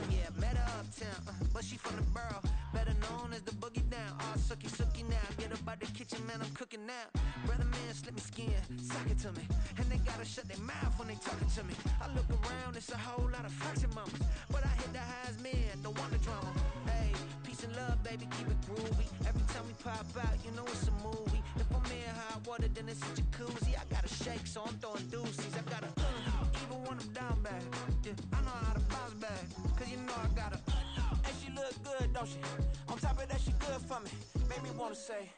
Yeah, met her uptown, but she from the borough. Better known as the boogie down. All sookie sookie now. Get up out the kitchen, man, I'm cooking now. Brother man, slip me skin, suck it to me. And they gotta shut their mouth when they talking to me. I look around, it's a whole lot of flexing mamas. But I hit the highs, man, don't want the drama. Hey, peace and love, baby, keep it groovy. Every time we pop out, you know it's a movie. If I'm in hot water, then it's a jacuzzi. I gotta shake, so I'm throwing deuces. I gotta, even when I'm down bad. Yeah, I know how to bounce back, cause you know I gotta. And she look good, don't she? On top of that, she good for me. Made me wanna say,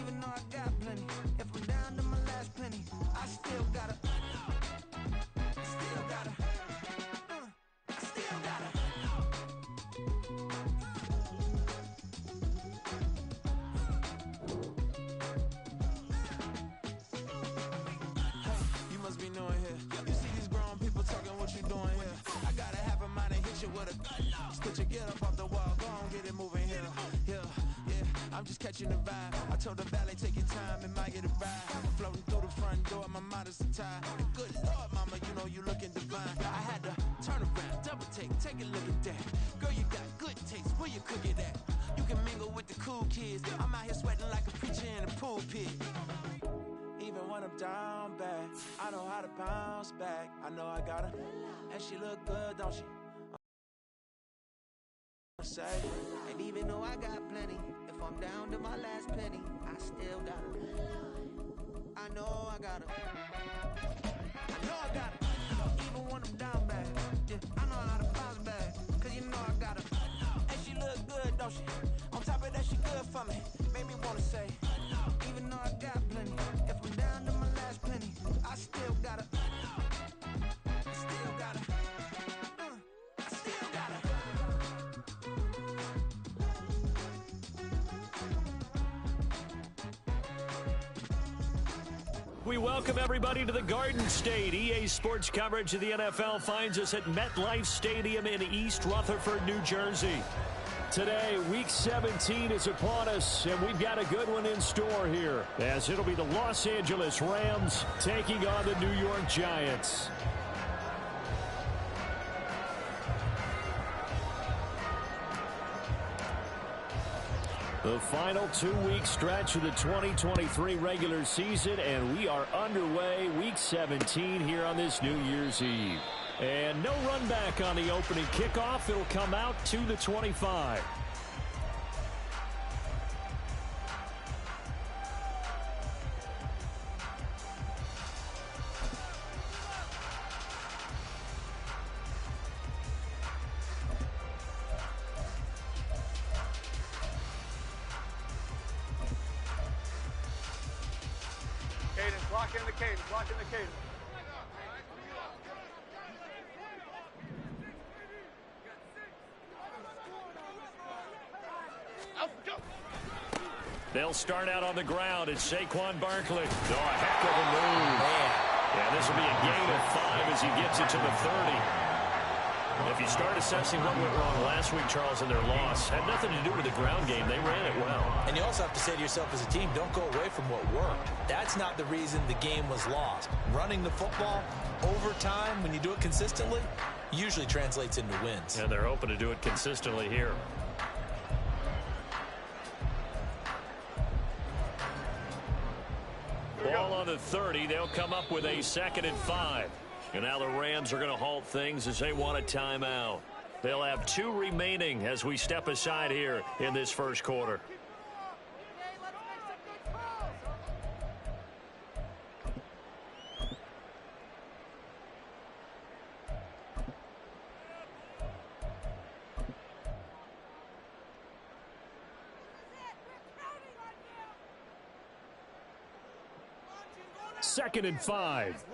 even though I got plenty, if I'm down to my last penny, I still gotta. I still gotta. I still gotta. You must be knowing here. You see these grown people talking, what you doing here? I gotta have a mind and hit you with a stitch your get up off the wall, go on, get it moving here. Yeah, I'm just catching the vibe. I told the valet, take your time, it might get a ride. Floating through the front door, my mind is tied. And good Lord, mama, you know you looking divine. I had to turn around, double take a look at that. Girl, you got good taste, where you cook it at? You can mingle with the cool kids. I'm out here sweating like a preacher in a pulpit. Even when I'm down bad, I know how to bounce back. I know I gotta. And she look good, don't she? Say, and even though I got plenty, if I'm down to my last penny, I still gotta. I know I gotta. I know I gotta. Even when I'm down bad, yeah, I know how to bounce back, cause you know I gotta. And she look good, don't she? On top of that, she good for me. Made me wanna say, even though I got plenty, if I'm down to my last penny, I still gotta. I still gotta. I still gotta. We welcome everybody to the Garden State. EA Sports coverage of the NFL finds us at MetLife Stadium in East Rutherford, New Jersey. Today, Week 17 is upon us, and we've got a good one in store here, as it'll be the Los Angeles Rams taking on the New York Giants. The final 2-week stretch of the 2023 regular season, and we are underway Week 17 here on this New Year's Eve. And no run back on the opening kickoff. It'll come out to the 25. Lock in the cadence, lock in the cadence. They'll start out on the ground. It's Saquon Barkley. Oh, a heck of a move. Yeah, this will be a gain of 5 as he gets it to the 30. If you start assessing what went wrong last week, Charles, in their loss, had nothing to do with the ground game. They ran it well. And you also have to say to yourself as a team, don't go away from what worked. That's not the reason the game was lost. Running the football over time, when you do it consistently, usually translates into wins. And they're hoping to do it consistently here. Ball on the 30. They'll come up with a 2nd and 5. And now the Rams are going to halt things as they want a timeout. They'll have 2 remaining as we step aside here in this first quarter. Second and 5.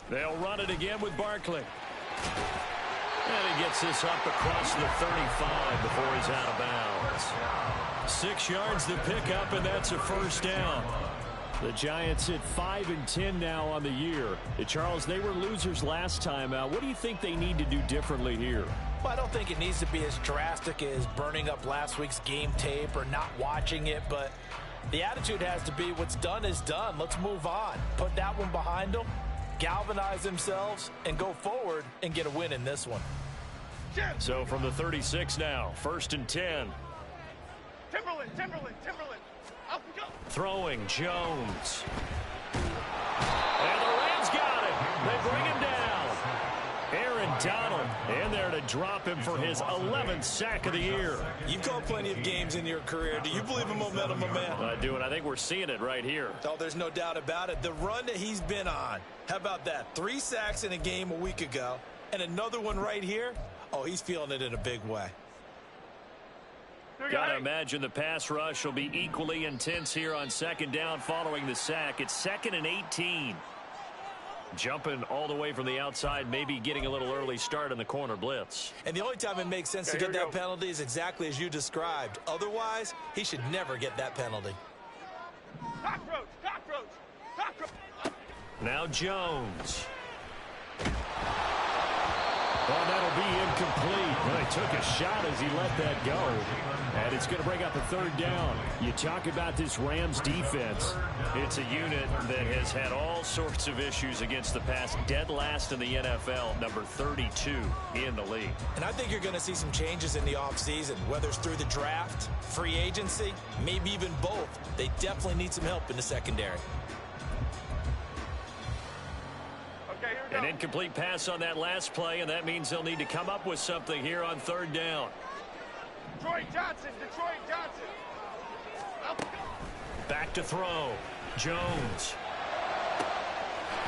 They'll run it again with Barkley. And he gets this up across the 35 before he's out of bounds. 6 yards to pick up, and that's a first down. The Giants at 5-10 now on the year. Charles, they were losers last time out. What do you think they need to do differently here? Well, I don't think it needs to be as drastic as burning up last week's game tape or not watching it, but the attitude has to be what's done is done. Let's move on. Put that one behind them, galvanize themselves, and go forward and get a win in this one. So from the 36 now, 1st and 10. Timberland. Up we go. Throwing Jones. And the Rams got it. They bring him down. Aaron Donald in there to drop him for his 11th sack of the year. You've called plenty of games in your career. Do you believe in momentum, my man? I do, and I think we're seeing it right here. Oh, there's no doubt about it. The run that he's been on. How about that? 3 sacks in a game a week ago, and another one right here. Oh, he's feeling it in a big way. Got to imagine the pass rush will be equally intense here on 2nd down following the sack. It's 2nd and 18. Jumping all the way from the outside, maybe getting a little early start in the corner blitz. And the only time it makes sense to get that penalty is exactly as you described. Otherwise, he should never get that penalty. Cockroach. Now Jones. Oh, that'll be incomplete. Well, he took a shot as he let that go. And it's going to bring up a 3rd down. You talk about this Rams defense. It's a unit that has had all sorts of issues against the pass. Dead last in the NFL, number 32 in the league. And I think you're going to see some changes in the offseason, whether it's through the draft, free agency, maybe even both. They definitely need some help in the secondary. An incomplete pass on that last play, and that means they'll need to come up with something here on 3rd down. Detroit Johnson. Back to throw. Jones.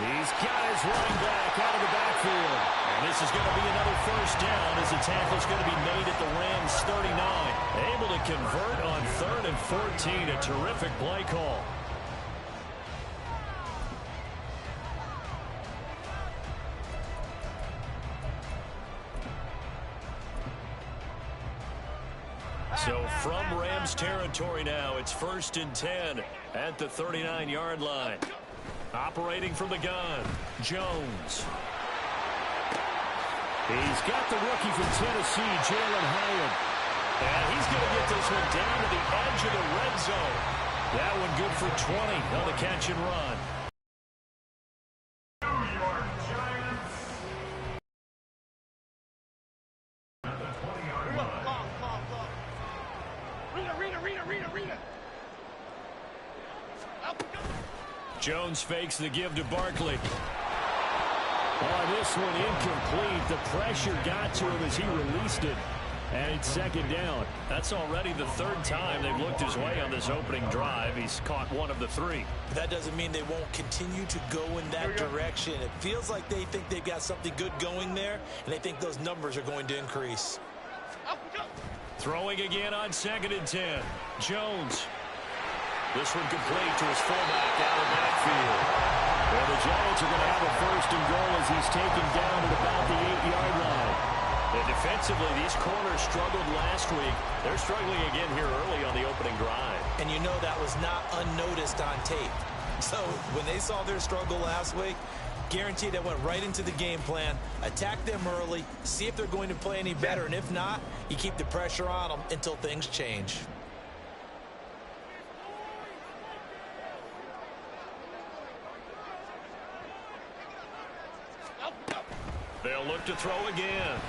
He's got his running back out of the backfield. And this is going to be another 1st down as the tackle's going to be made at the Rams 39. Able to convert on 3rd and 14. A terrific play call. So from Rams territory now, it's 1st and 10 at the 39-yard line. Operating from the gun, Jones. He's got the rookie from Tennessee, Jalen Hyatt. And he's going to get this one down to the edge of the red zone. That one good for 20 on the catch and run. Jones fakes the give to Barkley. Oh, this one incomplete. The pressure got to him as he released it. And it's 2nd down. That's already the 3rd time they've looked his way on this opening drive. He's caught 1 of the 3. But that doesn't mean they won't continue to go in that direction. It feels like they think they've got something good going there, and they think those numbers are going to increase. Throwing again on 2nd and 10. Jones. This one complete to his fullback out of backfield. Well, the Giants are going to have a 1st and goal as he's taken down at about the 8-yard line. And defensively, these corners struggled last week. They're struggling again here early on the opening drive. And you know that was not unnoticed on tape. So when they saw their struggle last week, guaranteed that went right into the game plan. Attack them early, see if they're going to play any better. And if not, you keep the pressure on them until things change. They'll look to throw again.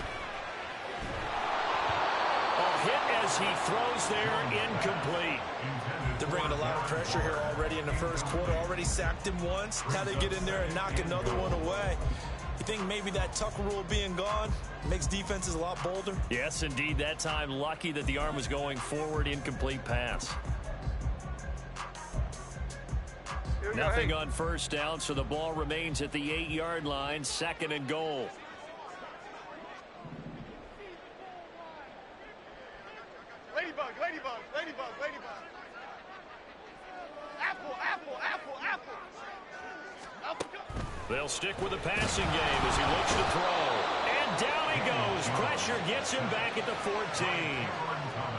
A hit as he throws there, incomplete. They're bringing a lot of pressure here already in the 1st quarter. Already sacked him once. Now they get in there and knock another one away. You think maybe that Tucker rule being gone makes defenses a lot bolder? Yes, indeed. That time, lucky that the arm was going forward, incomplete pass. Nothing on 1st down, so the ball remains at the 8-yard line, 2nd and goal. Ladybug. Apple. They'll stick with the passing game as he looks to throw. And down he goes. Pressure gets him back at the 14.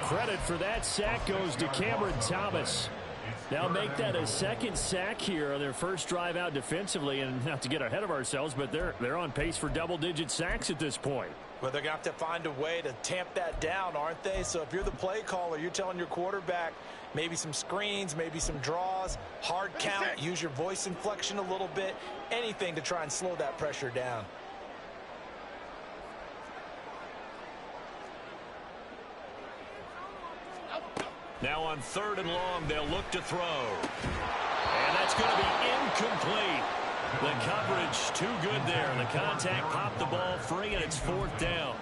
Credit for that sack goes to Cameron Thomas. Now make that a second sack here on their first drive out defensively, and not to get ahead of ourselves, but they're on pace for double-digit sacks at this point. Well, they're going to have to find a way to tamp that down, aren't they? So if you're the play caller, you're telling your quarterback maybe some screens, maybe some draws, hard count, use your voice inflection a little bit, anything to try and slow that pressure down. Now on 3rd and long, they'll look to throw. And that's going to be incomplete. The coverage too good there. The contact popped the ball free, and it's 4th down.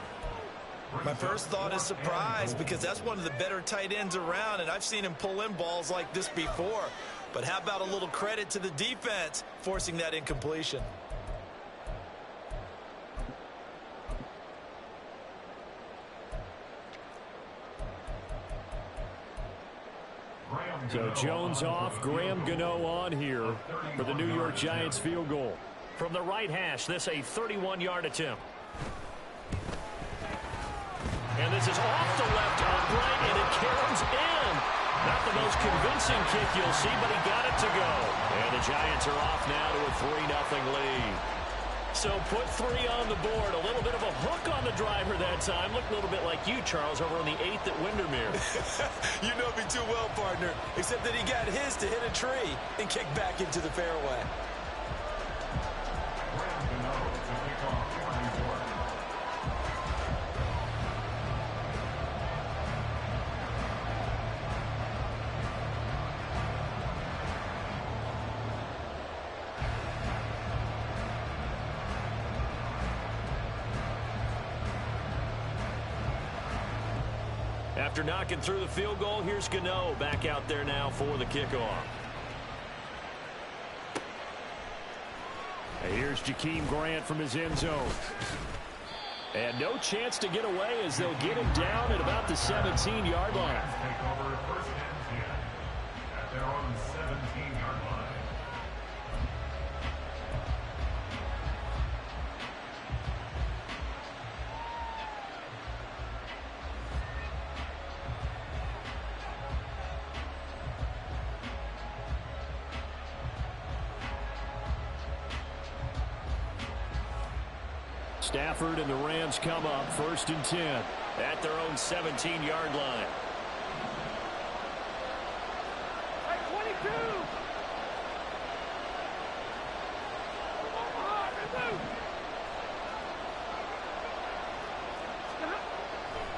My first thought is surprise, because that's one of the better tight ends around, and I've seen him pull in balls like this before. But how about a little credit to the defense forcing that incompletion? So Jones off, Graham Gano on here for the New York Giants field goal. From the right hash, this a 31-yard attempt. And this is off the left upright, and it caroms in. Not the most convincing kick you'll see, but he got it to go. And the Giants are off now to a 3-0 lead. So put 3 on the board. A little bit of a hook on the driver that time. Looked a little bit like you, Charles, over on the 8th at Windermere. You know me too well, partner, except that he got his to hit a tree and kick back into the fairway. After knocking through the field goal, here's Gano back out there now for the kickoff. And here's Jakeem Grant from his end zone. And no chance to get away as they'll get him down at about the 17-yard line. Take over 1st and 10 at their own 17-yard line. Stafford and the Rams come up 1st and 10 at their own 17-yard line. Hey, 22!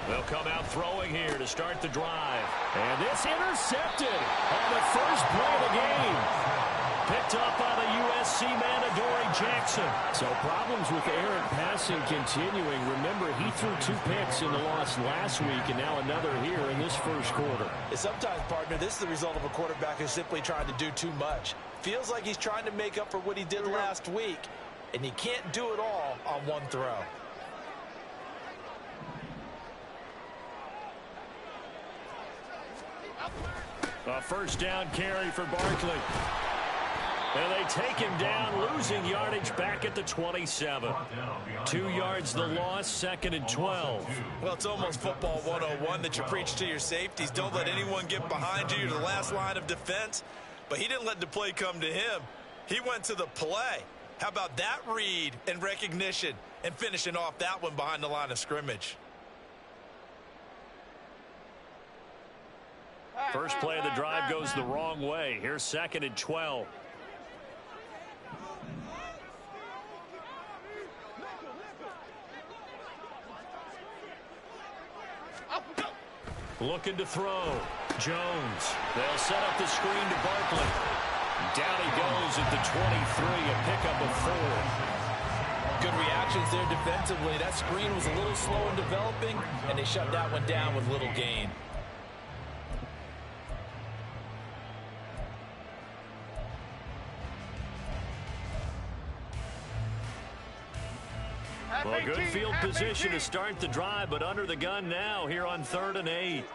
They'll come out throwing here to start the drive. And this intercepted on the first play of the game. Picked up by the USC man, Adoree Jackson. So problems with errant passing continuing. Remember, he threw 2 picks in the loss last week, and now another here in this first quarter. And sometimes, partner, this is the result of a quarterback who's simply trying to do too much. Feels like he's trying to make up for what he did last week, and he can't do it all on one throw. A first down carry for Barkley. And they take him down, losing yardage back at the 27. 2 yards the loss, 2nd and 12. Well, it's almost football 101 that you preach to your safeties. Don't let anyone get behind you. You're the last line of defense. But he didn't let the play come to him. He went to the play. How about that read and recognition and finishing off that one behind the line of scrimmage? First play of the drive goes the wrong way. Here's 2nd and 12. Looking to throw. Jones. They'll set up the screen to Barkley. Down he goes at the 23, a pickup of 4. Good reactions there defensively. That screen was a little slow in developing, and they shut that one down with little gain. Well, good field position to start the drive, but under the gun now here on 3rd and 8.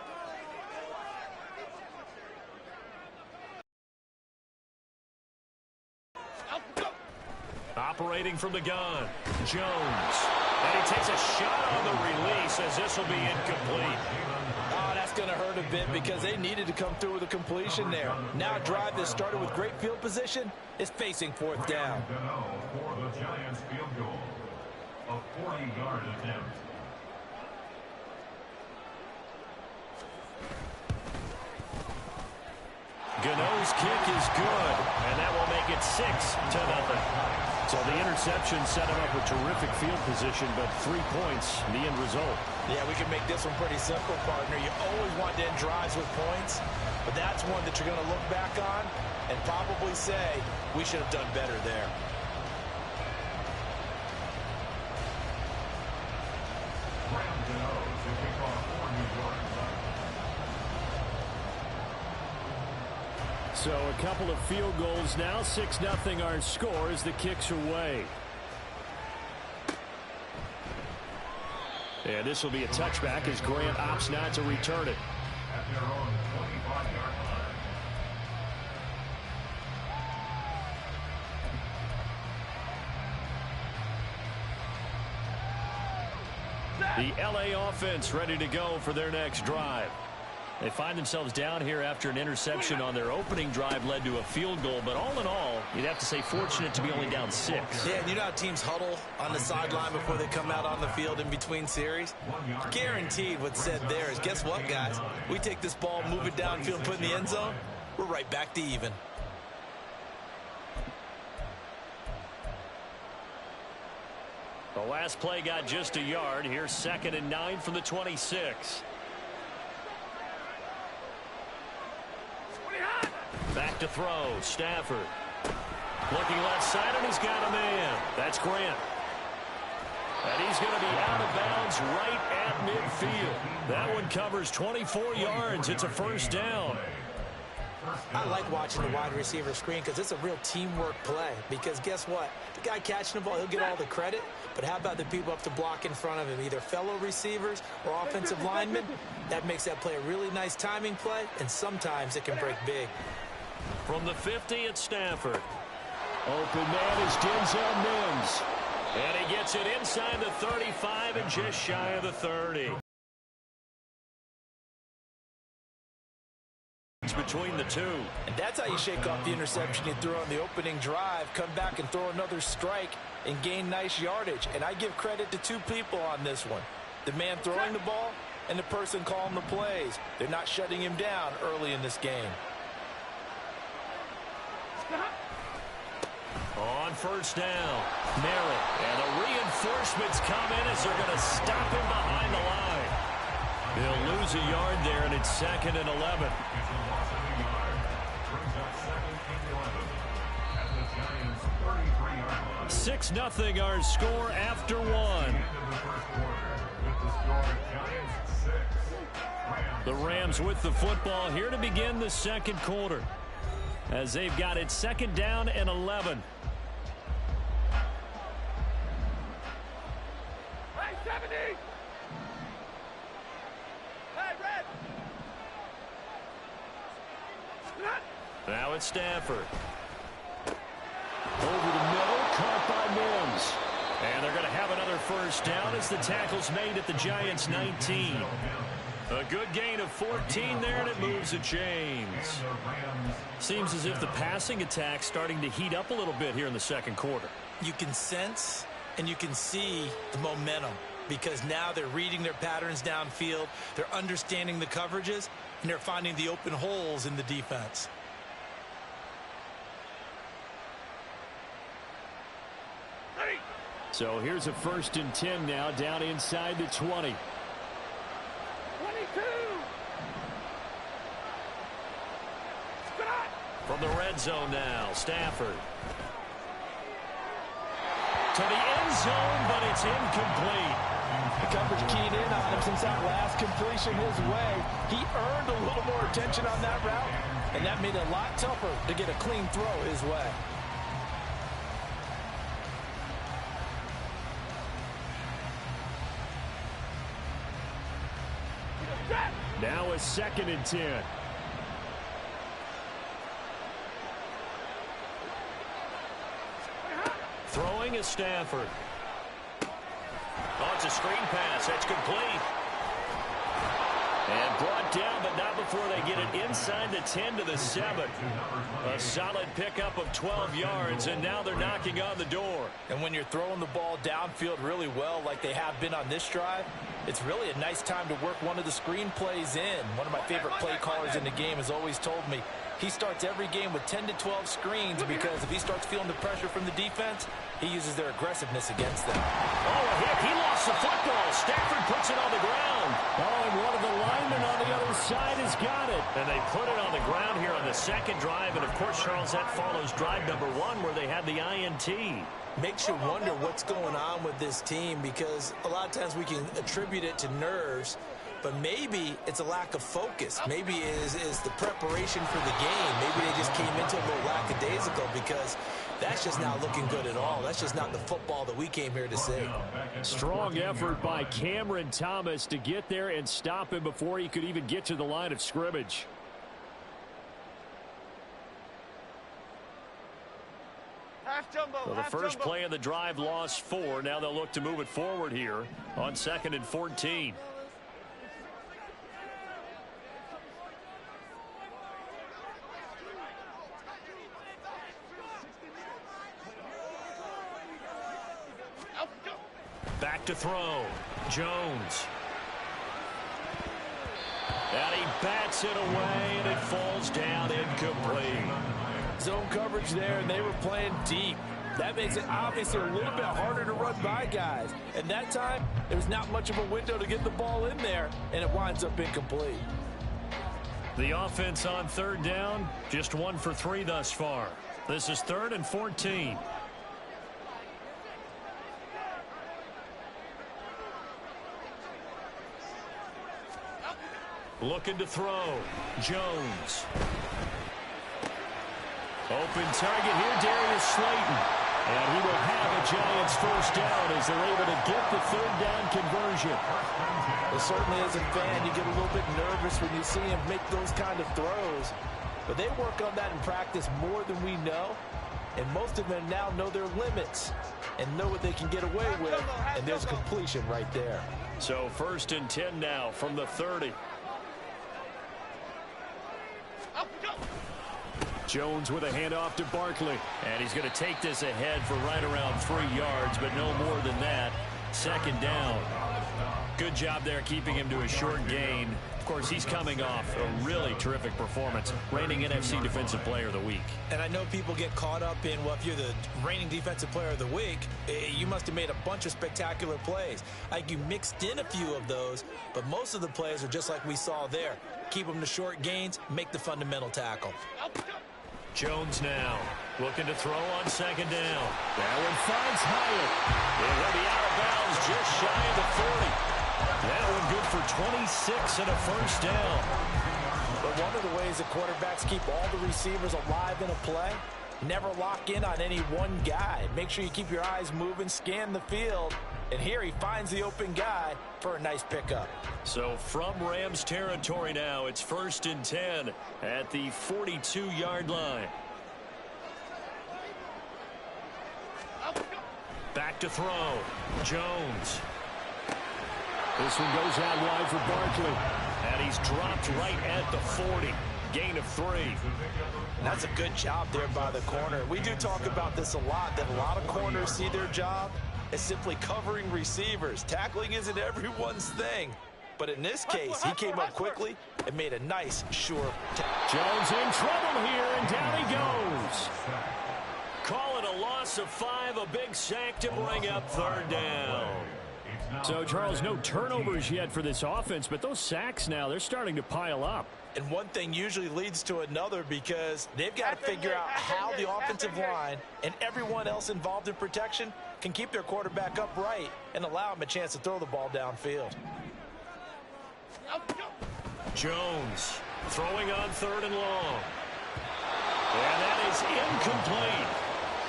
Operating from the gun, Jones. And he takes a shot on the release as this will be incomplete. Oh, that That's going to hurt a bit because they needed to come through with a completion there. Now a drive that started with great field position is facing fourth down. For the Giants field goal, a 40-yard attempt. Gano's kick is good, and that will make it 6-0. So the interception set him up with terrific field position, but 3 points, the end result. Yeah, we can make this one pretty simple, partner. You always want to end drives with points, but that's one that you're going to look back on and probably say, we should have done better there. So a couple of field goals now. 6-0 our score as the kicks away. And this will be a touchback as Grant opts not to return it. At their own 25-yard line. The LA offense ready to go for their next drive. They find themselves down here after an interception on their opening drive led to a field goal. But all in all, you'd have to say fortunate to be only down 6. Yeah, and you know how teams huddle on the sideline before they come out on the field in between series? Guaranteed what's said there is, guess what, guys? We take this ball, move it downfield, and put it in the end zone, we're right back to even. The last play got just a yard. Here's 2nd and 9 from the 26. Back to throw. Stafford. Looking left side, and he's got a man. That's Grant. And he's going to be out of bounds right at midfield. That one covers 24 yards. It's a first down. I like watching the wide receiver screen because it's a real teamwork play. Because guess what? The guy catching the ball, he'll get all the credit. But how about the people up to block in front of him, either fellow receivers or offensive linemen? That makes that play a really nice timing play, and sometimes it can break big. From the 50, it's Stafford. Open man is Denzel Mims. And he gets it inside the 35 and just shy of the 30. It's between the two. And that's how you shake off the interception you threw on the opening drive, come back and throw another strike and gain nice yardage. And I give credit to 2 people on this one. The man throwing the ball and the person calling the plays. They're not shutting him down early in this game. On first down, Merritt. And the reinforcements come in as they're going to stop him behind the line. They'll lose a yard there, and it's 2nd and 11. 6-0 our score after 1. The Rams with the football here to begin the second quarter, as they've got it 2nd down and 11. Hey, 70! Hey, red! Now it's Stafford. Over the middle, caught by Mims. And they're going to have another first down as the tackle's made at the Giants' 19. A good gain of 14 there, and it moves the chains. Seems as if the passing attack's starting to heat up a little bit here in the second quarter. You can sense and you can see the momentum because now they're reading their patterns downfield, they're understanding the coverages, and they're finding the open holes in the defense. So here's a 1st and 10 now, down inside the 20. 22! From the red zone now, Stafford. To the end zone, but it's incomplete. The coverage keyed in on him since that last completion his way. He earned a little more attention on that route, and that made it a lot tougher to get a clean throw his way. Now a 2nd and 10. Throwing is Stafford. Oh, it's a screen pass. That's complete. And brought down, but not before they get it inside the 10 to the 7. A solid pickup of 12 yards, and now they're knocking on the door. And when you're throwing the ball downfield really well like they have been on this drive, it's really a nice time to work one of the screen plays in. One of my favorite play callers in the game has always told me he starts every game with 10 to 12 screens because if he starts feeling the pressure from the defense, he uses their aggressiveness against them. Oh, a hit. He lost the football. Stafford puts it on the ground. Oh, and one of the linemen on the other side has got it. And they put it on the ground here on the second drive. And, of course, Charles, that follows drive number 1 where they had the INT. Makes you wonder what's going on with this team because a lot of times we can attribute it to nerves, but maybe it's a lack of focus. Maybe it is the preparation for the game. Maybe they just came into a little lackadaisical because that's just not looking good at all. That's just not the football that we came here to see. Strong effort by Cameron Thomas to get there and stop him before he could even get to the line of scrimmage. Well, the first play of the drive lost 4. Now they'll look to move it forward here on 2nd and 14. Back to throw. Jones. And he bats it away, and it falls down incomplete. Zone coverage there, and they were playing deep. That makes it obviously a little bit harder to run by guys. And that time, there was not much of a window to get the ball in there, and it winds up incomplete. The offense on 3rd down, just 1 for 3 thus far. This is 3rd and 14. Looking to throw. Jones. Open target here, Darius Slayton. And he will have a Giants first down as they're able to get the 3rd down conversion. Well, certainly as a fan, you get a little bit nervous when you see him make those kind of throws. But they work on that in practice more than we know. And most of them now know their limits and know what they can get away with. And there's completion right there. So 1st and 10 now from the 30. Jones with a handoff to Barkley. And he's going to take this ahead for right around 3 yards, but no more than that. 2nd down. Good job there keeping him to a short gain. Of course, he's coming off a really terrific performance. Reigning NFC Defensive Player of the Week. And I know people get caught up in, well, if you're the reigning Defensive Player of the Week, you must have made a bunch of spectacular plays. Like you mixed in a few of those, but most of the plays are just like we saw there. Keep them to short gains, make the fundamental tackle. Jones now looking to throw on 2nd down. That one finds Hyatt. It will be out of bounds just shy of the 40. That one good for 26 and a first down. But one of the ways that quarterbacks keep all the receivers alive in a play, never lock in on any one guy. Make sure you keep your eyes moving, scan the field. And here he finds the open guy for a nice pickup. So from Rams territory now, it's 1st and 10 at the 42-yard line. Back to throw. Jones. This one goes out wide for Barkley. And he's dropped right at the 40. Gain of 3. And that's a good job there by the corner. We do talk about this a lot, that a lot of corners see their job as simply covering receivers. Tackling isn't everyone's thing. But in this case, he came up quickly and made a nice, sure tackle. Jones in trouble here, and down he goes. Call it a loss of 5, a big sack to bring up 3rd down. So, Charles, no turnovers yet for this offense, but those sacks now, they're starting to pile up. And one thing usually leads to another because they've got to figure out how the offensive line and everyone else involved in protection can keep their quarterback upright and allow him a chance to throw the ball downfield. Jones throwing on 3rd and long. And that is incomplete.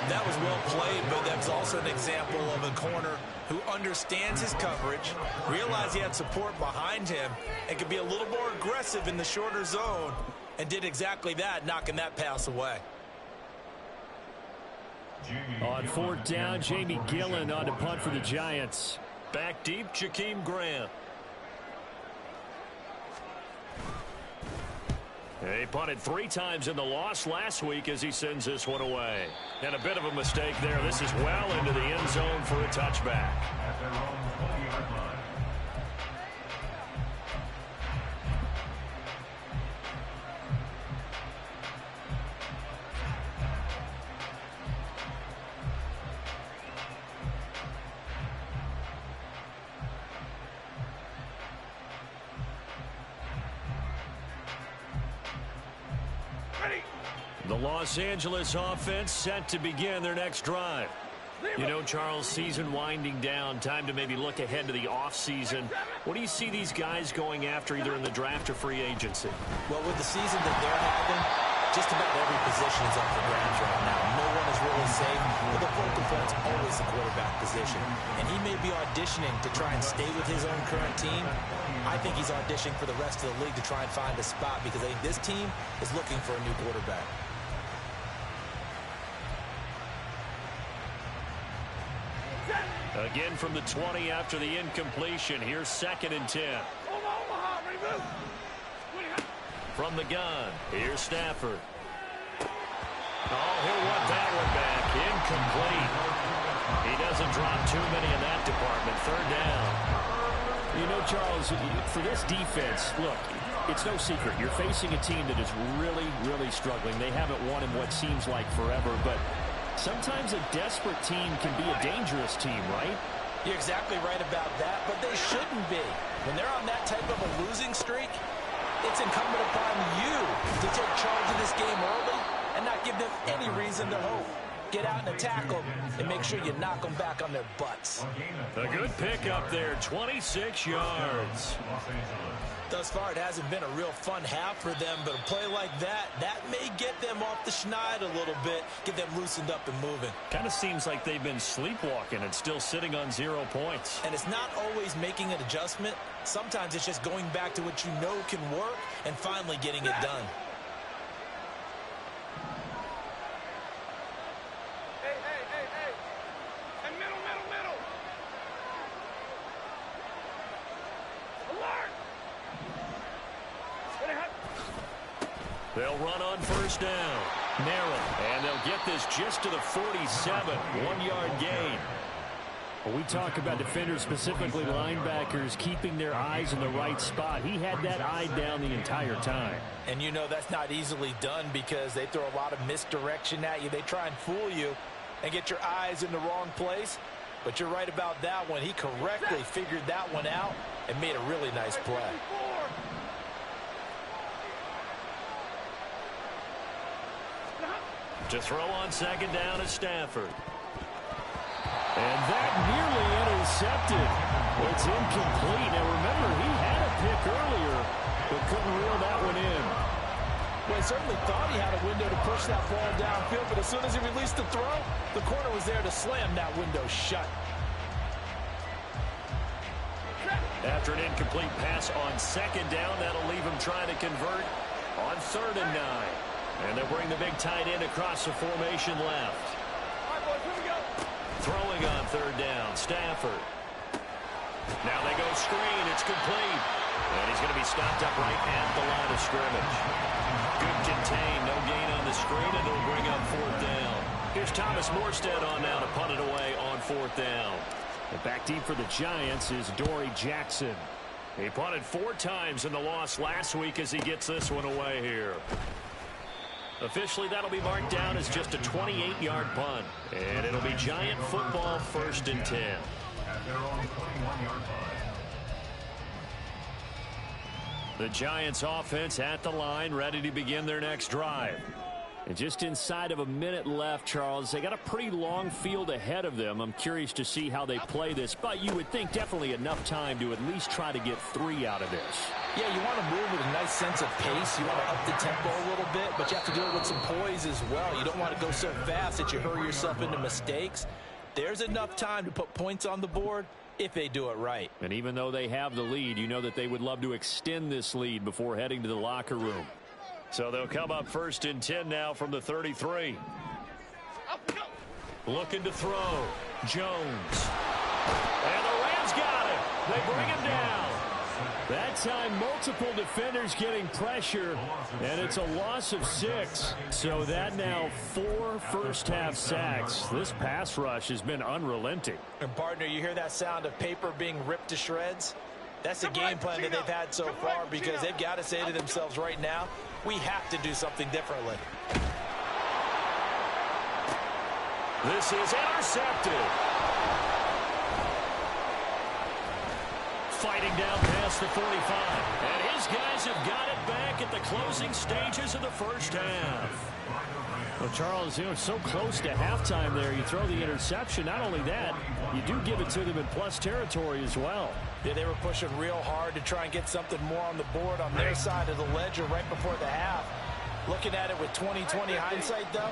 That was well played, but that's also an example of a corner who understands his coverage, realized he had support behind him, and could be a little more aggressive in the shorter zone, and did exactly that, knocking that pass away. On 4th down, Jamie Gillen on to punt for the Giants. Back deep, Jakeem Grant. He punted 3 times in the loss last week as he sends this one away. And a bit of a mistake there. This is well into the end zone for a touchback. At their own 20-yard line. The Los Angeles offense set to begin their next drive. You know, Charles, season winding down, time to maybe look ahead to the offseason. What do you see these guys going after either in the draft or free agency? Well, with the season that they're having, just about every position is up for grabs right now. No one is really safe, but the focal point's always the quarterback position. And he may be auditioning to try and stay with his own current team. I think he's auditioning for the rest of the league to try and find a spot because I think this team is looking for a new quarterback. Again from the 20 after the incompletion. Here's 2nd and 10. From the gun, here's Stafford. Oh, he'll want that one back. Incomplete. He doesn't drop too many in that department. 3rd down. You know, Charles, for this defense, look, it's no secret. You're facing a team that is really, really struggling. They haven't won in what seems like forever, but sometimes a desperate team can be a dangerous team, right? You're exactly right about that, but they shouldn't be. When they're on that type of a losing streak, it's incumbent upon you to take charge of this game early and not give them any reason to hope. Get out and attack them and make sure you knock them back on their butts. A good pickup there, 26 yards. Thus far, it hasn't been a real fun half for them, but a play like that may get them off the schneid a little bit, get them loosened up and moving. Kind of seems like they've been sleepwalking and still sitting on 0 points. And it's not always making an adjustment. Sometimes it's just going back to what you know can work and finally getting it done. They'll run on 1st down. Narrow. And they'll get this just to the 47. 1-yard gain. When we talk about defenders, specifically linebackers, keeping their eyes in the right spot. He had that eye down the entire time. And you know that's not easily done because they throw a lot of misdirection at you. They try and fool you and get your eyes in the wrong place. But you're right about that one. He correctly figured that one out and made a really nice play. To throw on 2nd down is Stafford. And that nearly intercepted. It's incomplete. Now remember, he had a pick earlier, but couldn't reel that one in. Well, he certainly thought he had a window to push that ball downfield, but as soon as he released the throw, the corner was there to slam that window shut. After an incomplete pass on 2nd down, that'll leave him trying to convert on 3rd and 9. And they'll bring the big tight end across the formation left. All right, boys, here we go. Throwing on 3rd down, Stafford. Now they go screen. It's complete. And he's going to be stopped up right at the line of scrimmage. Good contain. No gain on the screen, and it'll bring up 4th down. Here's Thomas Morstead on now to punt it away on 4th down. And back deep for the Giants is Dory Jackson. He punted 4 times in the loss last week as he gets this one away here. Officially, that'll be marked down as just a 28-yard punt. And it'll be Giant football, 1st and 10. At their own 21-yard line. The Giants offense at the line, ready to begin their next drive. And just inside of a minute left, Charles, they got a pretty long field ahead of them. I'm curious to see how they play this, but you would think definitely enough time to at least try to get 3 out of this. Yeah, you want to move with a nice sense of pace. You want to up the tempo a little bit, but you have to do it with some poise as well. You don't want to go so fast that you hurry yourself into mistakes. There's enough time to put points on the board if they do it right. And even though they have the lead, you know that they would love to extend this lead before heading to the locker room. So they'll come up 1st and 10 now from the 33. Looking to throw. Jones. And the Rams got it. They bring him down. That time, multiple defenders getting pressure, and it's a loss of 6. So that now 4 first-half sacks. This pass rush has been unrelenting. And, partner, you hear that sound of paper being ripped to shreds? That's the game plan that they've had so far, because they've got to say to themselves right now, we have to do something differently. This is intercepted. Fighting down past the 45. And his guys have got it back at the closing stages of the first half. Well, Charles, so close to halftime there. You throw the interception. Not only that, you do give it to them in plus territory as well. Yeah, they were pushing real hard to try and get something more on the board on their side of the ledger right before the half. Looking at it with 20/20 hindsight, though,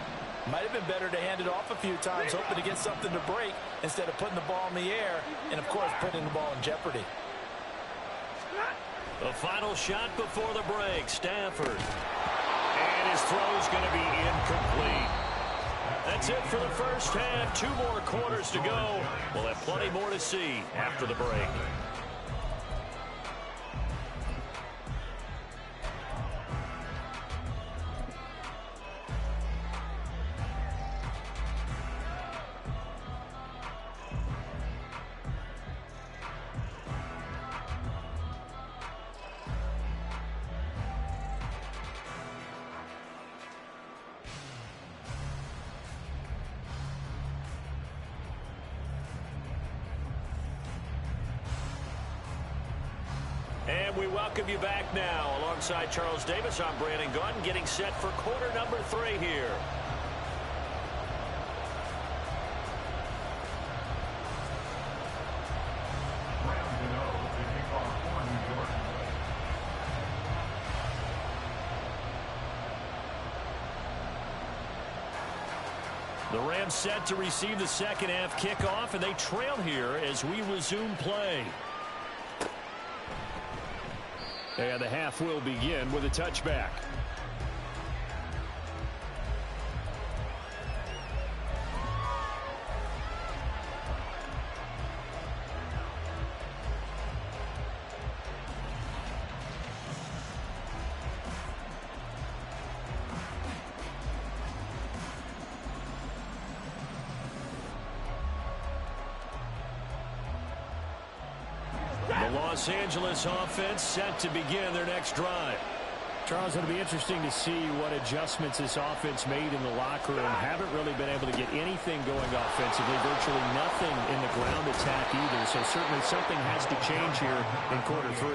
might have been better to hand it off a few times, hoping to get something to break instead of putting the ball in the air and, of course, putting the ball in jeopardy. The final shot before the break, Stafford. And his throw's going to be incomplete. That's it for the first half. 2 more quarters to go. We'll have plenty more to see after the break. And we welcome you back now. Alongside Charles Davis, I'm Brandon Gaudin, getting set for quarter number 3 here. The Rams set to receive the second half kickoff, and they trail here as we resume play. And the half will begin with a touchback. The Los Angeles offense set to begin their next drive. Charles, it'll be interesting to see what adjustments this offense made in the locker room. Haven't really been able to get anything going offensively, virtually nothing in the ground attack either. So certainly something has to change here in quarter 3.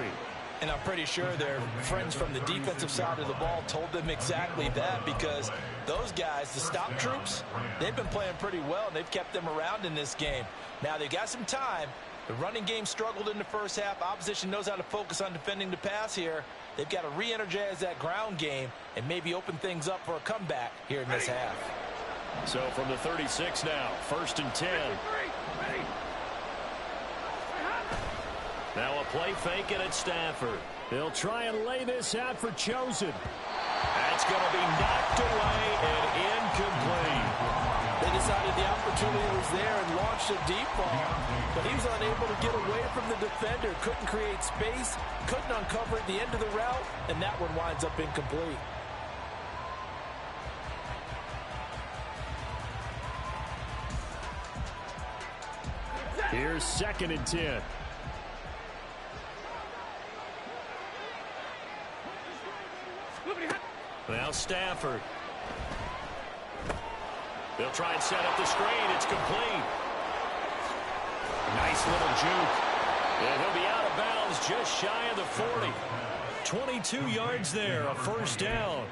And I'm pretty sure their friends from the defensive side of the ball told them exactly that, because those guys, the stop troops, they've been playing pretty well, and they've kept them around in this game. Now they've got some time. The running game struggled in the first half. Opposition knows how to focus on defending the pass here. They've got to re-energize that ground game and maybe open things up for a comeback here in this half. So from the 36 now, 1st and 10. Now a play fake, and it's Stafford. They'll try and lay this out for Chosen. That's going to be knocked away and incomplete. They decided the opportunity was there and launched a deep ball, but he was unable to get away from the defender. Couldn't create space, couldn't uncover at the end of the route, and that one winds up incomplete. Here's 2nd and 10. Now Stafford. They'll try and set up the screen. It's complete. Nice little juke. And he'll be out of bounds just shy of the 40. 22 yards there, a first down.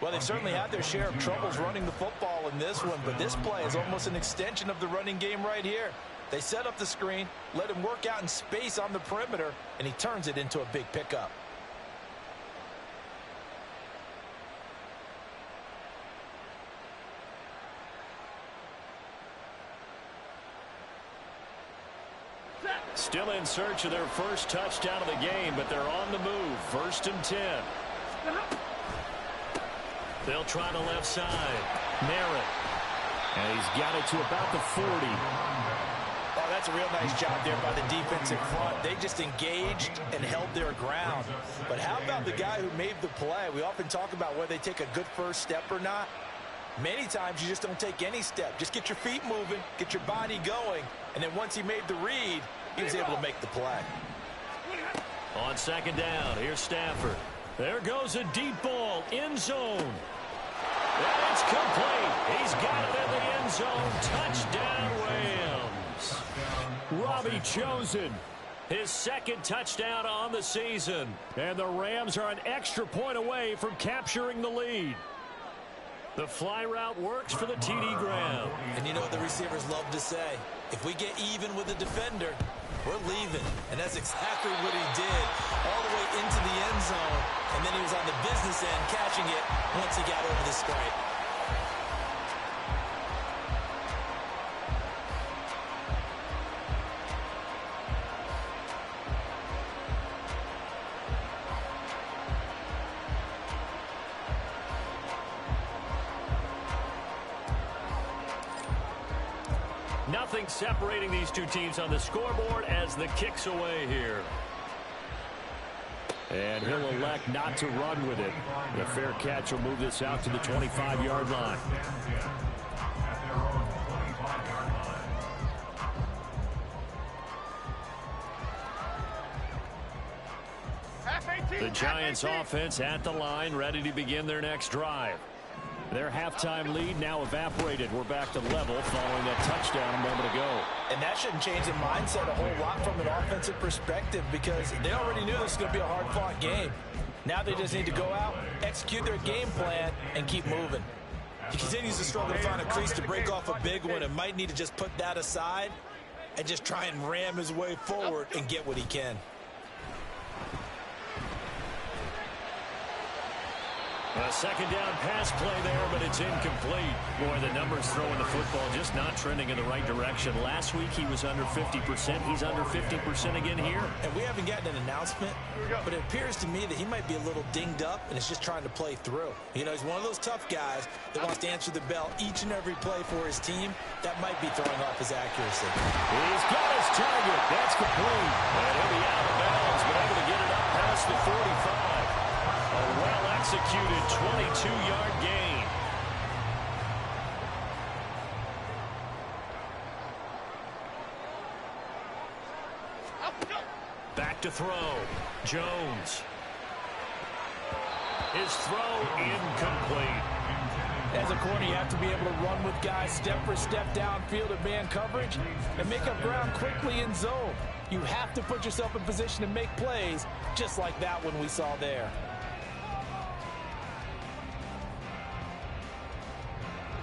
Well, they've certainly had their share of troubles running the football in this one, but this play is almost an extension of the running game right here. They set up the screen, let him work out in space on the perimeter, and he turns it into a big pickup. Still in search of their first touchdown of the game, but they're on the move. 1st and 10. They'll try the left side. Merritt. And he's got it to about the 40. Oh, that's That's a real nice job there by the defense in front. They just engaged and held their ground. But how about the guy who made the play? We often talk about whether they take a good first step or not. Many times you just don't take any step. Just get your feet moving, get your body going, and then once he made the read, he was able to make the play. On second down, here's Stafford. There goes a deep ball, end zone. And it's complete. He's got it in the end zone. Touchdown, Rams. Robbie Chosen, his second touchdown on the season. And the Rams are an extra point away from capturing the lead. The fly route works for the TD Graham. And you know what the receivers love to say? If we get even with the defender, we're leaving. And that's exactly what he did, all the way into the end zone. And then he was on the business end catching it once he got over the stripe. Nothing separating these two teams on the scoreboard as the kick's away here. And he'll elect not to run with it. The fair catch will move this out to the 25-yard line. The Giants offense at the line, ready to begin their next drive. Their halftime lead now evaporated. We're back to level following that touchdown a moment ago. And that shouldn't change the mindset a whole lot from an offensive perspective because they already knew this was going to be a hard-fought game. Now they just need to go out, execute their game plan, and keep moving. He continues to struggle to find a crease to break off a big one and might need to just put that aside and just try and ram his way forward and get what he can. A second down pass play there, but it's incomplete. Boy, the numbers throwing the football just not trending in the right direction. Last week he was under 50%. He's under 50% again here. And we haven't gotten an announcement, but it appears to me that he might be a little dinged up and is just trying to play through. You know, he's one of those tough guys that wants to answer the bell each and every play for his team. That might be throwing off his accuracy. He's got his target. That's complete. And he'll be out of bounds, but able to get it up past the 45. A well-executed 22-yard gain. Back to throw. Jones. His throw incomplete. As a corner, you have to be able to run with guys step for step downfield at man coverage and make up ground quickly in zone. You have to put yourself in position to make plays just like that one we saw there.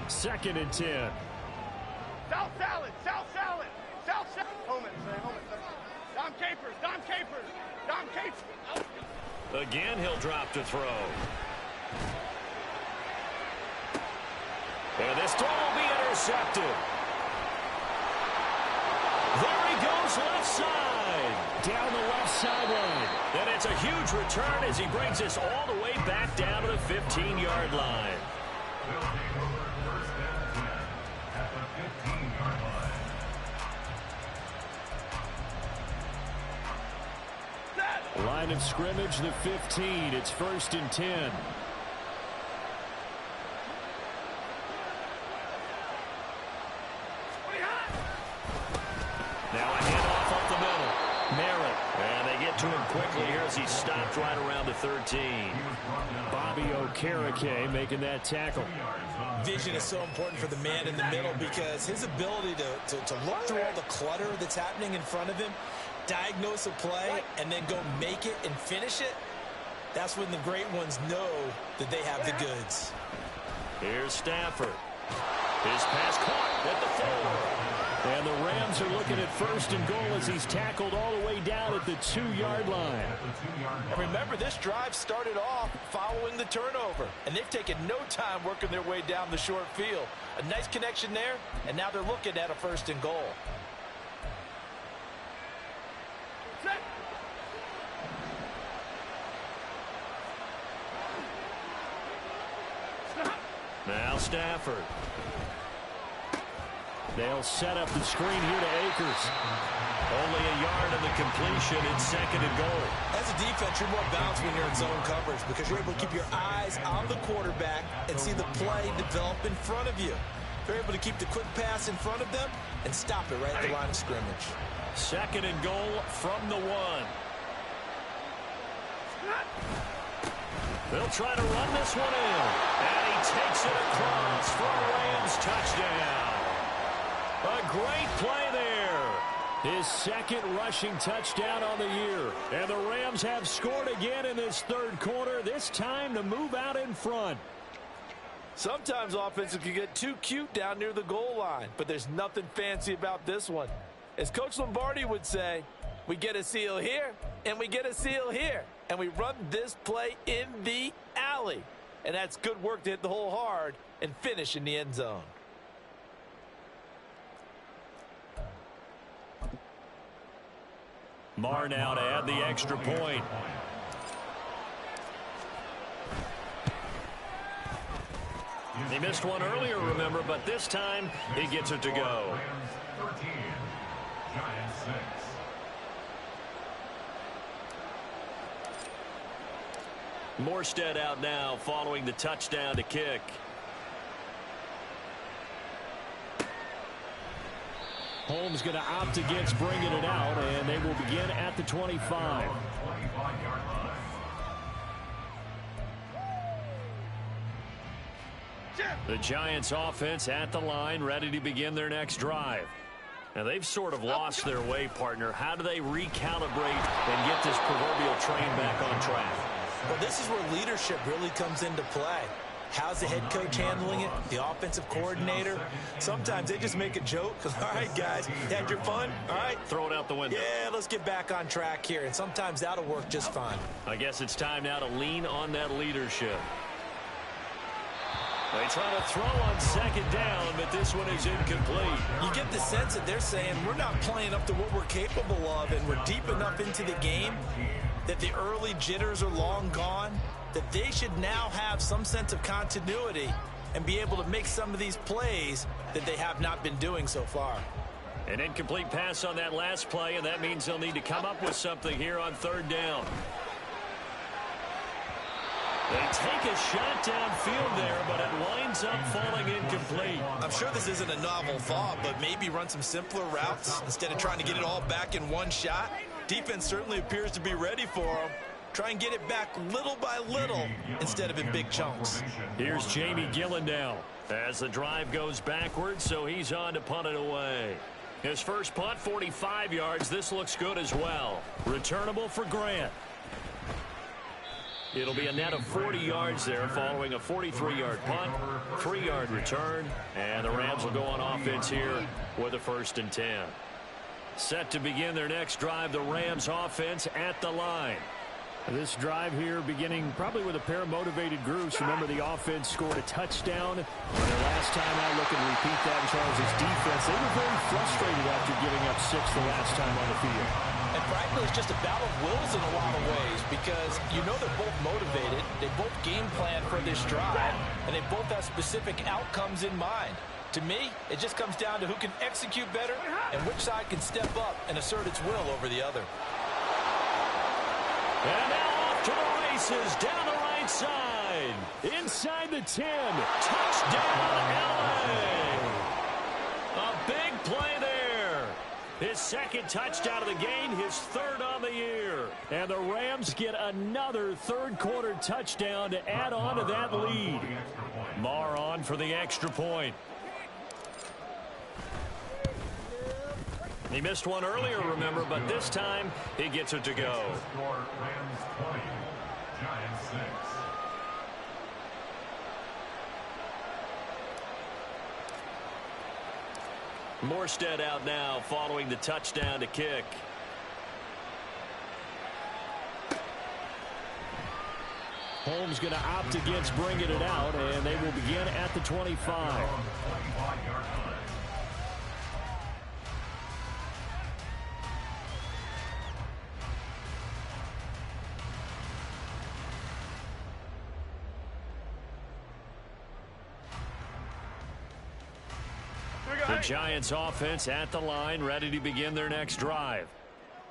Second and 10. South salad, South salad, South salad. Home it, say. Dom Capers, Dom Capers, Dom Capers. Again, he'll drop to throw. And this throw will be intercepted. There he goes left side. Down the left sideline. And it's a huge return as he brings us all the way back down to the 15-yard line. Line of scrimmage, the 15. It's 1st and 10. Now a handoff up the middle. Merritt. And they get to him quickly here as he's stopped right around the 13. Bobby Okereke making that tackle. Vision is so important for the man in the middle because his ability to look through all the clutter that's happening in front of him, diagnose a play, and then go make it and finish it, that's when the great ones know that they have the goods. Here's Stafford. His pass caught at the 4. And the Rams are looking at 1st and goal as he's tackled all the way down at the 2-yard line. And remember, this drive started off following the turnover, and they've taken no time working their way down the short field. A nice connection there, and now they're looking at a 1st and goal. Now Stafford. They'll set up the screen here to Akers. Only a yard on the completion. It's 2nd and goal. As a defense, you're more balanced when you're in zone coverage because you're able to keep your eyes on the quarterback and see the play develop in front of you. You're able to keep the quick pass in front of them and stop it right at the line of scrimmage. 2nd and goal from the 1. They'll try to run this one in. And he takes it across for a Rams touchdown. A great play there. His 2nd rushing touchdown on the year. And the Rams have scored again in this 3rd quarter, this time to move out in front. Sometimes offenses can get too cute down near the goal line, but there's nothing fancy about this one. As Coach Lombardi would say, we get a seal here, and we get a seal here, and we run this play in the alley. And that's good work to hit the hole hard and finish in the end zone. Marr now to add the extra point. He missed one earlier, remember, but this time he gets it to go. 13, Giants 6. Morstead out now following the touchdown to kick. Holmes going to opt against bringing it out, and they will begin at the 25. The Giants offense at the line, ready to begin their next drive. Now, they've sort of lost their way, partner. How do they recalibrate and get this proverbial train back on track? Well, this is where leadership really comes into play. How's the head coach handling it? The offensive coordinator? Sometimes they just make a joke. All right, guys, had your fun? All right. Throw it out the window. Yeah, let's get back on track here. And sometimes that'll work just fine. I guess it's time now to lean on that leadership. They try to throw on 2nd down, but this one is incomplete. You get the sense that they're saying we're not playing up to what we're capable of, and we're deep enough into the game that the early jitters are long gone, that they should now have some sense of continuity and be able to make some of these plays that they have not been doing so far. An incomplete pass on that last play, and that means they'll need to come up with something here on 3rd down. They take a shot downfield there, but it winds up falling incomplete. I'm sure this isn't a novel thought, but maybe run some simpler routes instead of trying to get it all back in one shot. Defense certainly appears to be ready for them. Try and get it back little by little instead of in big chunks. Here's Jamie Gillen now as the drive goes backwards, so he's on to punt it away. His first punt, 45 yards. This looks good as well. Returnable for Grant. It'll be a net of 40 yards there following a 43-yard punt, 3-yard return, and the Rams will go on offense here with a 1st and 10. Set to begin their next drive, the Rams offense at the line. This drive here beginning probably with a pair of motivated groups. Remember, the offense scored a touchdown. And the last time I look and repeat that in Charles' defense, they were very frustrated after giving up 6 the last time on the field. And frankly, it's just a battle of wills in a lot of ways because you know they're both motivated. They both game plan for this drive, and they both have specific outcomes in mind. To me, it just comes down to who can execute better and which side can step up and assert its will over the other. And now off to the races, down the right side. Inside the 10. Touchdown, LA. A big play there. His 2nd touchdown of the game, his 3rd on the year. And the Rams get another 3rd quarter touchdown to add on to that lead. Marr on for the extra point. He missed one earlier, remember, but this time he gets it to go. Score Rams 20, Giants 6. Morstead out now following the touchdown to kick. Holmes going to opt against bringing it out, and they will begin at the 25. The Giants offense at the line, ready to begin their next drive.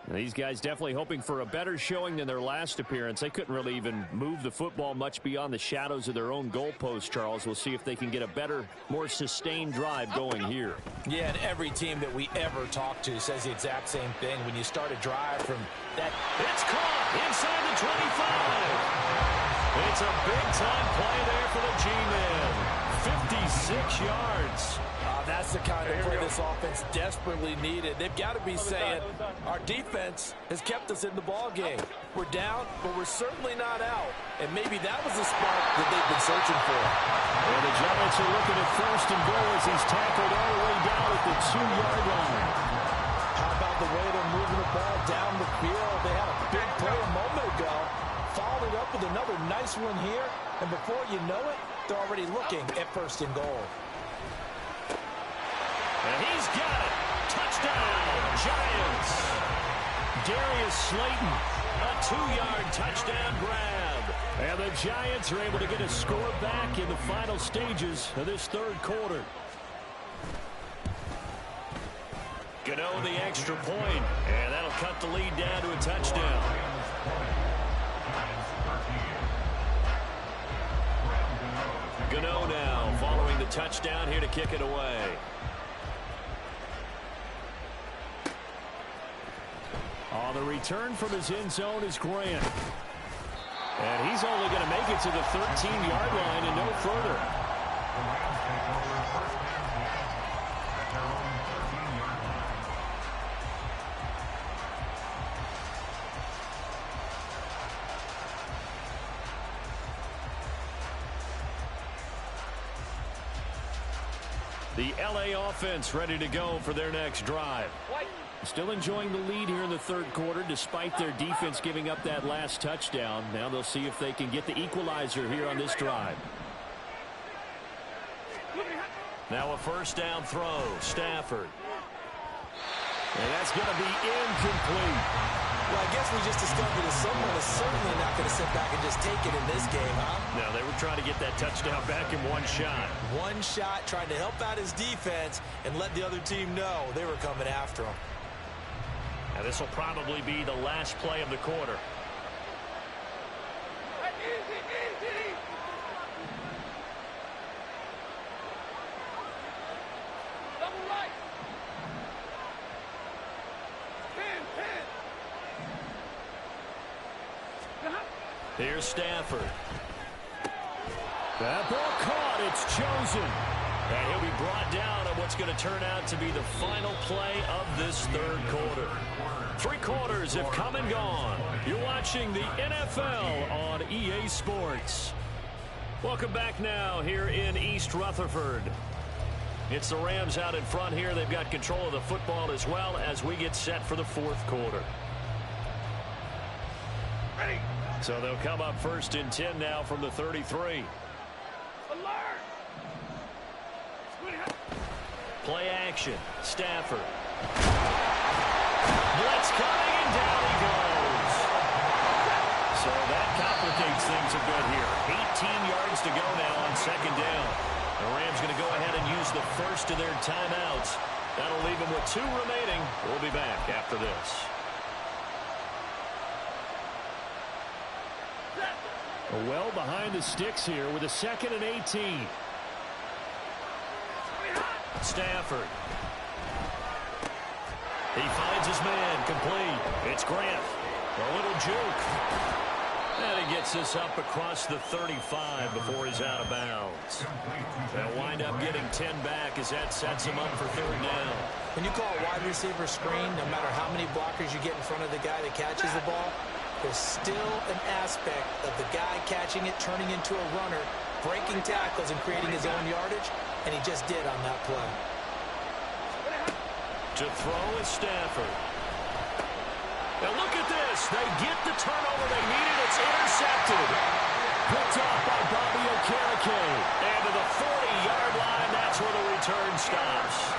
And these guys definitely hoping for a better showing than their last appearance. They couldn't really even move the football much beyond the shadows of their own goalpost, Charles. We'll see if they can get a better, more sustained drive going here. Yeah, and every team that we ever talk to says the exact same thing. When you start a drive from that... It's caught inside the 25. It's a big-time play there for the G-Men. 56 yards. That's the kind of play this offense desperately needed. They've got to be saying, our defense has kept us in the ball game. We're down, but we're certainly not out. And maybe that was the spark that they've been searching for. And the Giants are looking at 1st and goal as he's tackled all the way down at the 2-yard line. How about the way they're moving the ball down the field? They had a big play a moment ago. Followed it up with another nice one here. And before you know it, they're already looking at 1st and goal. And he's got it. Touchdown, Giants. Darius Slayton, a 2-yard touchdown grab. And the Giants are able to get a score back in the final stages of this 3rd quarter. Gano the extra point, and that'll cut the lead down to a touchdown. Gano now following the touchdown here to kick it away. On the return from his end zone is Grant. And he's only going to make it to the 13-yard line and no further. The Rams take over first down at their own 13-yard line. The LA offense ready to go for their next drive. Still enjoying the lead here in the 3rd quarter despite their defense giving up that last touchdown. Now they'll see if they can get the equalizer here on this drive. Now a 1st down throw. Stafford. And that's going to be incomplete. Well, I guess we just discovered that someone is certainly not going to sit back and just take it in this game, huh? No, they were trying to get that touchdown back in one shot. One shot, trying to help out his defense and let the other team know they were coming after him. Now this will probably be the last play of the quarter. Easy. Double right. Pin. Here's Stafford. That ball caught. It's chosen. And he'll be brought down on what's going to turn out to be the final play of this 3rd quarter. 3 quarters have come and gone. You're watching the NFL on EA Sports. Welcome back now here in East Rutherford. It's the Rams out in front here. They've got control of the football as well as we get set for the 4th quarter. Ready. So they'll come up 1st and 10 now from the 33. Alert. Play action. Stafford. Blitz coming, and down he goes. So that complicates things a bit here. 18 yards to go now on 2nd down. The Rams going to go ahead and use the first of their timeouts. That'll leave them with 2 remaining. We'll be back after this. Well behind the sticks here with a 2nd and 18. Stafford. He finds his man, complete. It's Grant. A little juke. And he gets this up across the 35 before he's out of bounds. They'll wind up getting 10 back as that sets him up for 3rd down. When you call a wide receiver screen, no matter how many blockers you get in front of the guy that catches the ball, there's still an aspect of the guy catching it, turning into a runner, breaking tackles and creating his own yardage, and he just did on that play. To throw is Stafford. Now look at this. They get the turnover they needed. It's intercepted. Picked off by Bobby Okereke. And to the 40-yard line, that's where the return stops.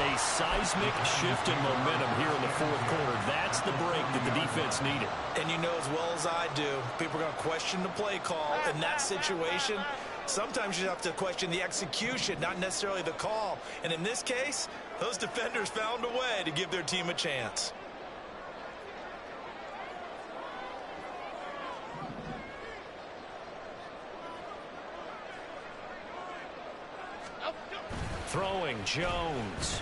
A seismic shift in momentum here in the 4th quarter. That's the break that the defense needed. And you know as well as I do, people are going to question the play call in that situation. sometimes you have to question the execution, not necessarily the call. And in this case, those defenders found a way to give their team a chance. Throwing Jones.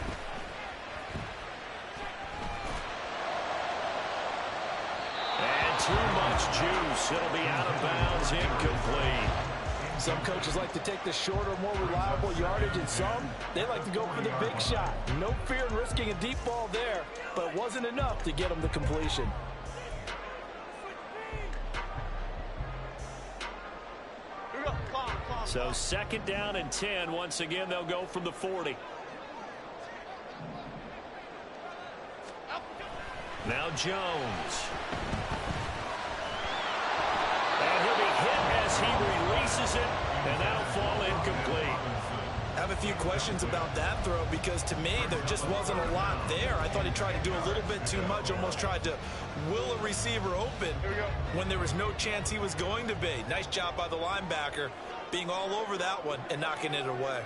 And too much juice. It'll be out of bounds, incomplete. Some coaches like to take the shorter, more reliable yardage, and some, they like to go for the big shot. No fear in risking a deep ball there, but it wasn't enough to get them the completion. So 2nd down and 10. Once again, they'll go from the 40. Now Jones. And he'll be hit as he releases it, and that'll fall incomplete. I have a few questions about that throw because to me there just wasn't a lot there. I thought he tried to do a little bit too much, almost tried to will a receiver open when there was no chance he was going to be. Nice job by the linebacker being all over that one and knocking it away.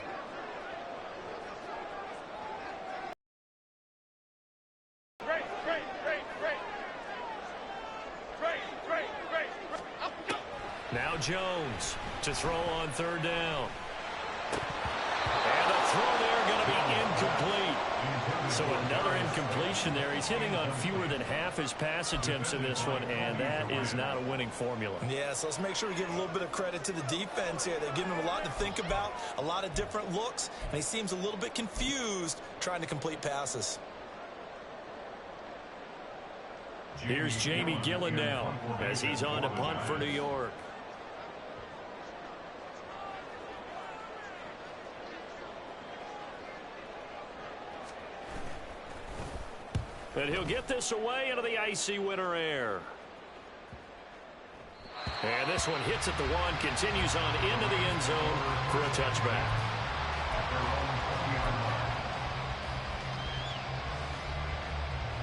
Now Jones to throw on 3rd down. And the throw there going to be incomplete. So another incompletion there. He's hitting on fewer than half his pass attempts in this one, and that is not a winning formula. Yeah, so let's make sure we give a little bit of credit to the defense here. They've given him a lot to think about, a lot of different looks, and he seems a little bit confused trying to complete passes. Here's Jamie Gillen now as he's on to punt for New York. But he'll get this away into the icy winter air. And this one hits at the 1, continues on into the end zone for a touchback.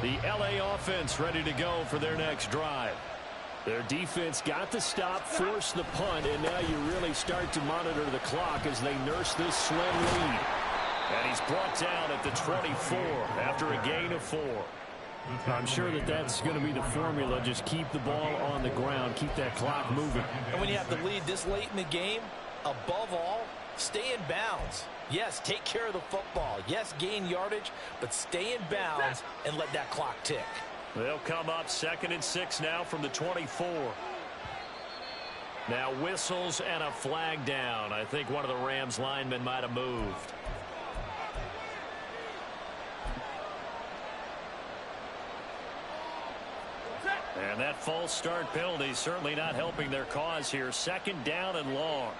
The LA offense ready to go for their next drive. Their defense got the stop, forced the punt, and now you really start to monitor the clock as they nurse this slim lead. And he's brought down at the 24 after a gain of 4. I'm sure that that's going to be the formula. Just keep the ball on the ground. Keep that clock moving. And when you have the lead this late in the game, above all, stay in bounds. Yes, take care of the football. Yes, gain yardage, but stay in bounds and let that clock tick. They'll come up 2nd and 6 now from the 24. Now whistles and a flag down. I think one of the Rams linemen might have moved. And that false start penalty certainly not helping their cause here. 2nd down and long.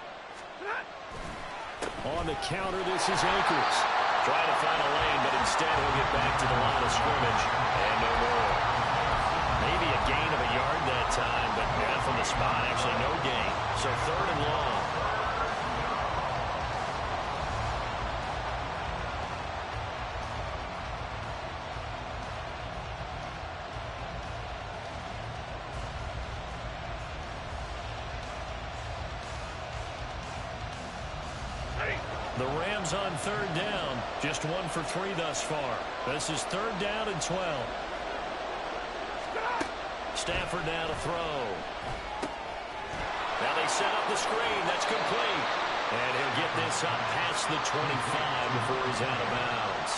On the counter, this is Akers. Trying to find a lane, but instead he'll get back to the line of scrimmage. And no more. Maybe a gain of a yard that time, but not from the spot. Actually, no gain. So 3rd and long. The Rams on 3rd down. Just 1 for 3 thus far. This is 3rd down and 12. Stafford now to throw. Now they set up the screen. That's complete. And he'll get this up past the 25 before he's out of bounds.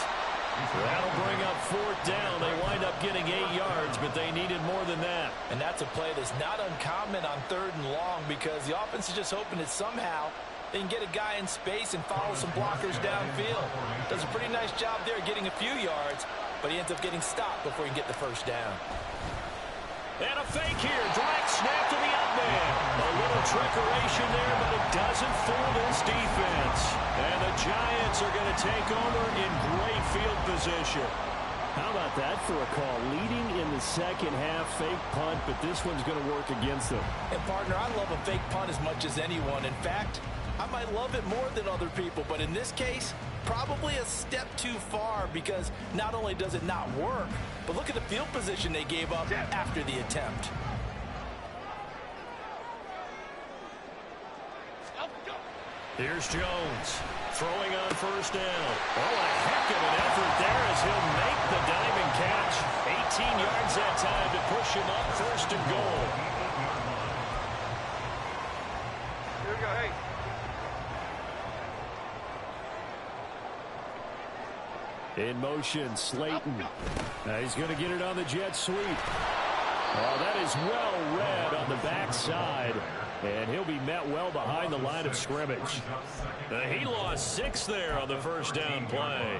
That'll bring up 4th down. They wind up getting 8 yards, but they needed more than that. And that's a play that's not uncommon on 3rd and long because the offense is just hoping that somehow they can get a guy in space and follow some blockers downfield. Does a pretty nice job there getting a few yards, but he ends up getting stopped before he can get the 1st down. And a fake here. Direct snap to the up man. A little trickeration there, but it doesn't fool this defense. And the Giants are going to take over in great field position. How about that for a call? Leading in the 2nd half, fake punt, but this one's going to work against them. And, partner, I love a fake punt as much as anyone. In fact, I might love it more than other people, but in this case, probably a step too far because not only does it not work, but look at the field position they gave up after the attempt. Here's Jones throwing on first down. Oh, a heck of an effort there as he'll make the diamond catch. 18 yards that time to push him up first and goal. Here we go, hey. In motion, Slayton. Now he's going to get it on the jet sweep. Oh, that is well read on the backside. And he'll be met well behind the line of scrimmage. He lost 6 there on the first down play.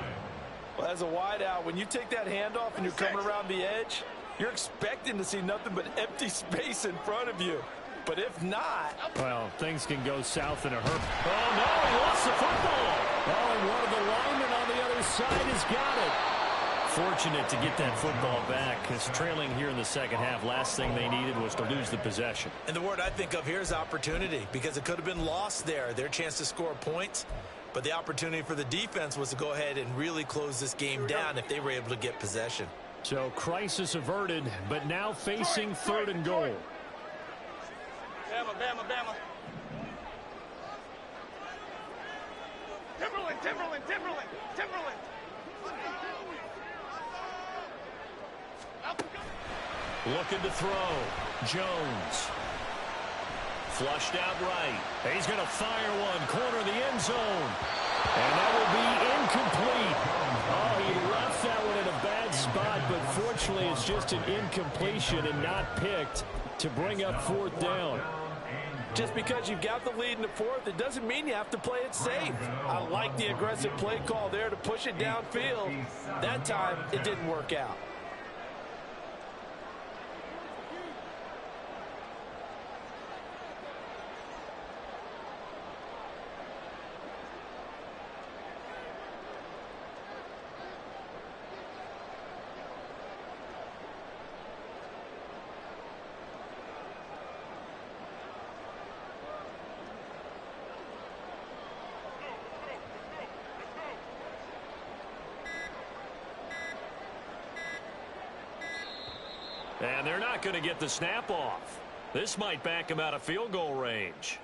Well, as a wideout, when you take that handoff and you're coming around the edge, you're expecting to see nothing but empty space in front of you. But if not... Well, things can go south in a hurry. Oh, no, he lost the football. Oh, and one of the linemen on the other side has got it. Fortunate to get that football back, because trailing here in the second half, last thing they needed was to lose the possession. And the word I think of here is opportunity, because it could have been lost there, their chance to score points. But the opportunity for the defense was to go ahead and really close this game down if they were able to get possession. So crisis averted, but now facing third and goal. Bama, Bama, Bama. Timberland, Timberland, Timberland, Timberland. Looking to throw. Jones. Flushed out right. He's going to fire one. Corner of the end zone. And that will be incomplete. Oh, he left that one in a bad spot, but fortunately it's just an incompletion and not picked to bring up fourth down. Just because you've got the lead in the fourth, it doesn't mean you have to play it safe. I like the aggressive play call there to push it downfield. That time, it didn't work out. And they're not going to get the snap off. This might back him out of field goal range.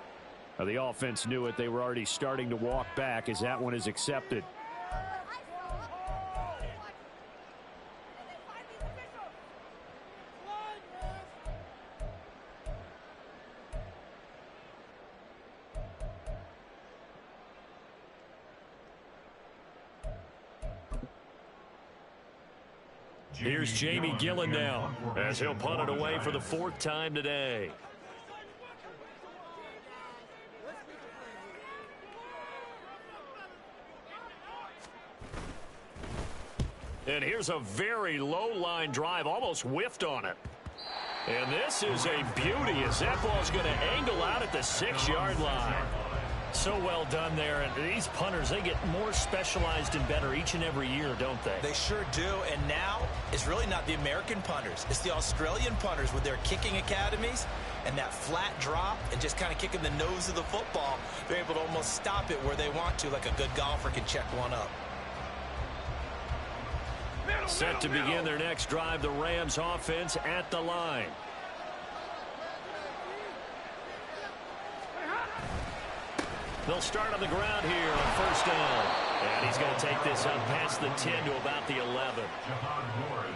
Now, the offense knew it. They were already starting to walk back as that one is accepted. Here's Jamie Gillen now as he'll punt it away for the 4th time today. And here's a very low line drive, almost whiffed on it. And this is a beauty as that ball's going to angle out at the 6-yard line. So well done there, and these punters, they get more specialized and better each and every year, don't they? They sure do, and now it's really not the American punters. It's the Australian punters with their kicking academies and that flat drop and just kind of kicking the nose of the football. They're able to almost stop it where they want to, like a good golfer can check one up. Set to begin their next drive, the Rams offense at the line. They'll start on the ground here on first down. And he's going to take this up past the 10 to about the 11.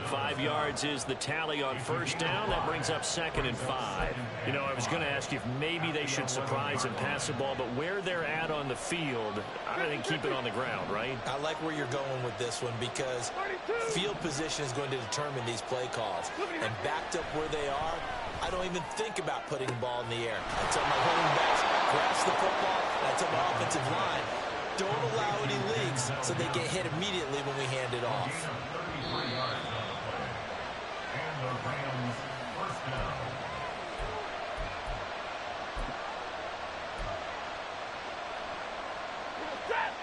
5 yards is the tally on first down. That brings up 2nd and 5. You know, I was going to ask you if maybe they should surprise and pass the ball, but where they're at on the field, I think keep it on the ground, right? I like where you're going with this one because field position is going to determine these play calls. And backed up where they are, I don't even think about putting the ball in the air. I tell my running backs, grasp the football, and I tell my offensive line, don't allow any leaks so they get hit immediately when we hand it off. And the Rams first down. Set!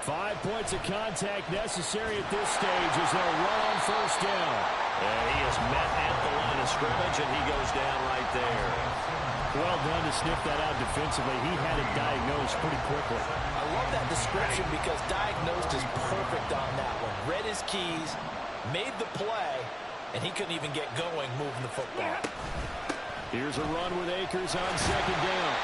5 points of contact necessary at this stage as they'll run on first down. And he is met at the line of scrimmage, and he goes down right there. Well done to sniff that out defensively. He had it diagnosed pretty quickly. I love that description because diagnosed is perfect on that one. Read his keys, made the play, and he couldn't even get going moving the football. Here's a run with Akers on second down.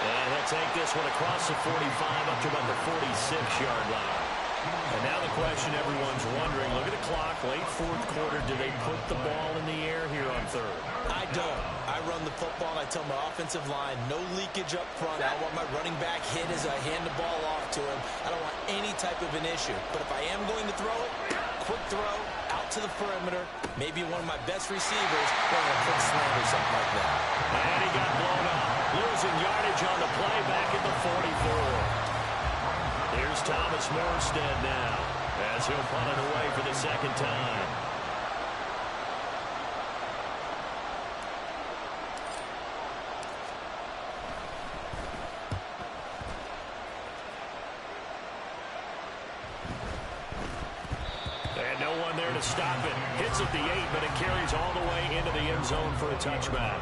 And he'll take this one across the 45 up to about the 46-yard line. And now the question everyone's wondering, look at the clock, late fourth quarter, do they put the ball in the air here on third? I don't. I run the football, and I tell my offensive line, no leakage up front. I don't want my running back hit as I hand the ball off to him. I don't want any type of an issue. But if I am going to throw it, quick throw, out to the perimeter, maybe one of my best receivers, or a quick slant or something like that. And he got blown up. Losing yardage on the play back at the 44. Here's Thomas Morstead now as he'll punt it away for the second time. And no one there to stop it. Hits at the 8, but it carries all the way into the end zone for a touchback.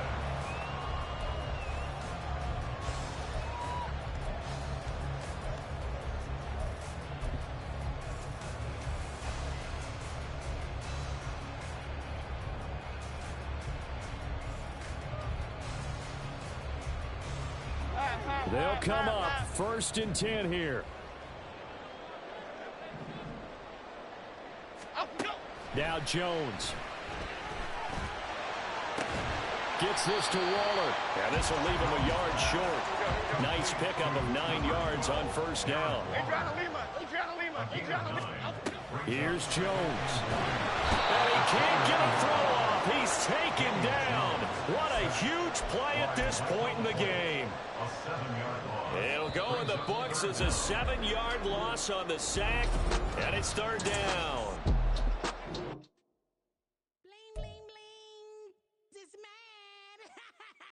They'll come up 1st and 10 here. Now Jones. Gets this to Waller. And this will leave him a yard short. Nice pickup of 9 yards on first down. Here's Jones. And he can't get a throw off. He's taken down. What a huge play at this point in the game. It'll go in the books as a 7-yard loss on the sack. And it's third down.